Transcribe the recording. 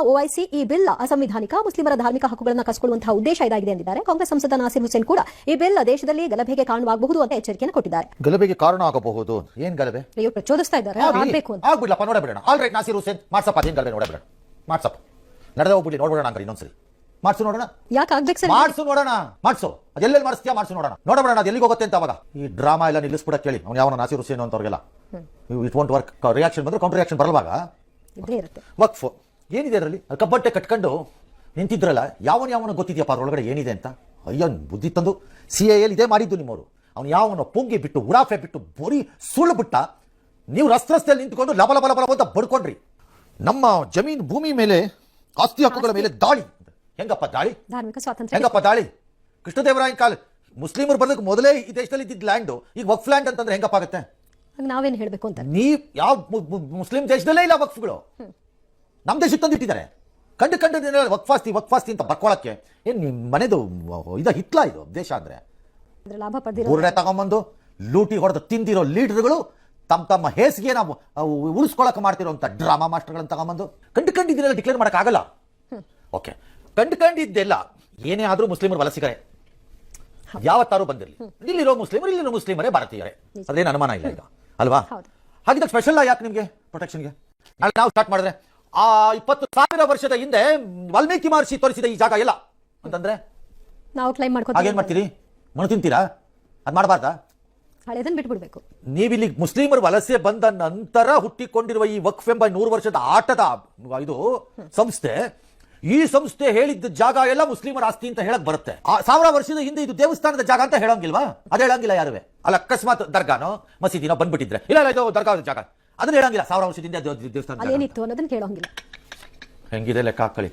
ಓವೈಸಿ ಈ ಬಿಲ್ ಅಸಂವಿಧಾನಿಕ, ಮುಸ್ಲಿಮರ ಧಾರ್ಮಿಕ ಹಕ್ಕುಗಳನ್ನು ಕಸಿಕೊಳ್ಳುವಂತಹ ಉದ್ದೇಶ ಇದಾಗಿದೆ ಎಂದಿದ್ದಾರೆ. ಕಾಂಗ್ರೆಸ್ ಸಂಸದ ನಾಸೀರ್ ಹುಸೇನ್ ಕೂಡ ಈ ಬಿಲ್ ದೇಶದಲ್ಲಿ ಗಲಭೆಗೆ ಕಾರಣವಾಗಬಹುದು ಅಂತ ಎಚ್ಚರಿಕೆಯನ್ನು ಕೊಟ್ಟಿದ್ದಾರೆ. ಗಲಭೆಗೆ ಕಾರಣ ಆಗಬಹುದು? ಏನ್ ಗಲಭೆ? ಅಯ್ಯೋ, ಪ್ರಚೋದಿಸ್ತಾ ಇದ್ದಾರೆ, ಆಗ್ಬೇಕು ಅಂತ. ಆಗ್ಬಿಡ್ಲಪ್ಪ, ನೋಡಬೇಡ. ಆಲ್ ರೈಟ್, ನಾಸೀರ್ ಹುಸೇನ್ ಮಾಡ್ಸಪ್ಪ, ಅದೇನ್ ಗಲಭೆ ನೋಡಬೇಡ, ಮಾಡ್ಸಪ್ಪ, ನಡೆದ ಹೋಗ್ಬಿಡ್ಲಿ, ನೋಡ್ಬೇಡ ಅಂಕರಿ ಇನ್ನೊಂದ್ಸರಿ ಮಾಡ್ಸು ನೋಡೋಣ. ಯಾಕೆ ಆಗ್ಬೇಕು ಸರ್? ಮಾಡ್ಸು ನೋಡೋಣ, ಮಾಡ್ಸು, ಅದೆಲ್ಲೆಲ್ಲಿ ಮಾಡಿಸ್ತೀಯಾ ಮಾಡ್ಸು ನೋಡೋಣ, ನೋಡಬೇಡ ಅದು ಎಲ್ಲಿಗೆ ಹೋಗುತ್ತೆ ಅಂತ. ಅವಾಗ ಈ ಡ್ರಾಮಾ ಎಲ್ಲ ನಿಲ್ಲಿಸ್ಬಿಡ ಕೇಳಿ, ಅವ್ನು ಯಾವ ನಾಸೀರ್ ಹುಸೇನ್ ಅಂತವ್ರಿಗೆಲ್ಲ ಇಟ್ ವಾಂಟ್ ವರ್ಕ್. ರಿಯಾಕ್ಷನ್ ಬಂದ್ರೆ ಕೌಂಟರ್ ರಿಯಾಕ್ಷನ್ ಬರಲ್ವಾಗ ಇದ್ದೇ ಇರುತ್ತೆ. ವಕ್ಫ್ ಏನಿದೆ ಅದರಲ್ಲಿ? ಕಬ್ಬಟ್ಟೆ ಕಟ್ಕೊಂಡು ನಿಂತಿದ್ರಲ್ಲ, ಯಾವನ ಗೊತ್ತಿದ್ಯಪ್ಪ ಅದ್ರೊಳಗಡೆ ಏನಿದೆ ಅಂತ? ಅಯ್ಯೋ, ಬುದ್ಧಿ ತಂದು CAA ಇದೇ ಮಾಡಿದ್ದು ನಿಮ್ಮವರು. ಅವ್ನು ಯಾವನ ಪುಂಗಿ ಬಿಟ್ಟು ಉಡಾಫೆ ಬಿಟ್ಟು ಬರೀ ಸುಳ್ಳು ಬಿಟ್ಟ, ನೀವು ರಸ್ತೆಯಲ್ಲಿ ನಿಂತ್ಕೊಂಡು ಲಬ ಲಬ ಲಬ ಅಂತ ಬಡ್ಕೊಂಡ್ರಿ. ನಮ್ಮ ಜಮೀನು ಭೂಮಿ ಮೇಲೆ, ಆಸ್ತಿ ಹಕ್ಕುಗಳ ಮೇಲೆ ದಾಳಿ. ಹೆಂಗಪ್ಪ ದಾಳಿ? ಧಾರ್ಮಿಕ ಸ್ವಾತಂತ್ರ್ಯ ಹೆಂಗಪ್ಪ ದಾಳಿ? ಕೃಷ್ಣದೇವರಾಯನ ಕಾಲ ಮುಸ್ಲಿಮರು ಬರೋದಕ್ಕೆ ಮೊದಲೇ ಈ ದೇಶದಲ್ಲಿ ಇದ್ದಿದ್ದ ಲ್ಯಾಂಡು ಈಗ ವಕ್ಫ್ ಲ್ಯಾಂಡ್ ಅಂತಂದ್ರೆ ಹೆಂಗಪ್ಪ ಆಗುತ್ತೆ? ನಾವೇನು ಹೇಳಬೇಕು ಅಂತ? ನೀವು ಯಾವ ಮುಸ್ಲಿಂ ದೇಶದಲ್ಲೇ ಇಲ್ಲ ವಕ್ಫ್ಗಳು, ನಮ್ಮ ದೇಶಕ್ಕೆ ತಂದಿಟ್ಟಿದ್ದಾರೆ. ಕಂಡು ವಕ್ಫಾಸ್ತಿ ಅಂತ ಬರ್ಕೊಳಕ್ಕೆ ಏನ್ ನಿಮ್ಮ ಮನೆದು ಹಿತ್ಲಾ ಇದು ದೇಶ ಅಂದ್ರೆ? ಲಾಭ ಪಡೆದಿರೋ ಬುರ್ಡೆ ತಗೊಂಬಂದು ಲೂಟಿ ಹೊಡೆದು ತಿಂದಿರೋ ಲೀಡರ್ಗಳು ತಮ್ಮ ಹೇಸಿಗೆ ನಾವು ಉಳಿಸ್ಕೊಳಕ್ಕೆ ಮಾಡ್ತಿರೋಂಥ ಡ್ರಾಮಾ ಮಾಸ್ಟರ್ಗಳನ್ನ ತಗೊಂಬಂದು ಕಂಡಿದ್ದೆಲ್ಲ ಡಿಕ್ಲೇರ್ ಮಾಡೋಕ್ಕಾಗಲ್ಲ. ಓಕೆ, ಕಂಡಿದ್ದೆಲ್ಲ ಏನೇ ಆದ್ರೂ ಮುಸ್ಲಿಮರು ವಲಸಿಗರೇ, ಯಾವತ್ತಾರು ಬಂದಿರಲಿ. ಇಲ್ಲಿರೋ ಮುಸ್ಲಿಮರೇ ಭಾರತೀಯರೇ, ಅದೇನು ಅನುಮಾನ ಇಲ್ಲ ಈಗ ಅಲ್ವಾ? ಹಾಗಿದ್ದಾಗ ಸ್ಪೆಷಲ್ ಯಾಕೆ ನಿಮಗೆ ಪ್ರೊಟೆಕ್ಷನ್ಗೆ? ನಾವು ಸ್ಟಾರ್ಟ್ ಮಾಡಿದ್ರೆ 20,000 ವರ್ಷದ ಹಿಂದೆ ವಾಲ್ಮೀಕಿ ಮಹರ್ಷಿ ತೋರಿಸಿದ ಈ ಜಾಗ ಎಲ್ಲ ಅಂತಂದ್ರೆ ನಾವು ಕ್ಲೈಮ್ ಮಾಡ್ಕೊತೀವಿ. ಹಾಗೇನ್ ಮಾಡ್ತೀರಿ? ಮಣ್ಣು ತಿಂತೀರಾ? ಅದ್ ಮಾಡಬಾರ್ದಾ? ಹಳೆದನ್ನ ಬಿಟ್ಬಿಡ್ಬೇಕು. ನೀವಿಲ್ಲಿ ಮುಸ್ಲಿಮರು ವಲಸೆ ಬಂದ ನಂತರ ಹುಟ್ಟಿಕೊಂಡಿರುವ ಈ ವಕ್ಫ್ ಎಂಬ 100 ವರ್ಷದ ಆಟದ ಇದು ಸಂಸ್ಥೆ, ಈ ಸಂಸ್ಥೆ ಹೇಳಿದ್ದ ಜಾಗ ಎಲ್ಲ ಮುಸ್ಲಿಮರ ಆಸ್ತಿ ಅಂತ ಹೇಳಕ್ ಬರುತ್ತೆ. 1000 ವರ್ಷದ ಹಿಂದೆ ಇದು ದೇವಸ್ಥಾನದ ಜಾಗ ಅಂತ ಹೇಳಂಗಿಲ್ವಾ? ಅದೇ ಹೇಳಂಗಿಲ್ಲ ಯಾರುವೆ. ಅಲ್ಲ, ಅಕಸ್ಮಾತ್ ದರ್ಗಾನೋ ಮಸೀದಿನೋ ಬಂದ್ಬಿಟ್ಟಿದ್ರೆ ಇಲ್ಲ ಇದು ದರ್ಗಾದ ಜಾಗ ಅದನ್ನ ಹೇಳಂಗಿಲ್ಲ. 1000 ವರ್ಷದಿಂದ ದೇವಸ್ಥಾನ ಏನಿತ್ತು ಅನ್ನೋದನ್ನ ಕೇಳೋಂಗಿಲ್ಲ. ಹೆಂಗಿದೆ ಲೆಕ್ಕ ಹಾಕೊಳ್ಳಿ.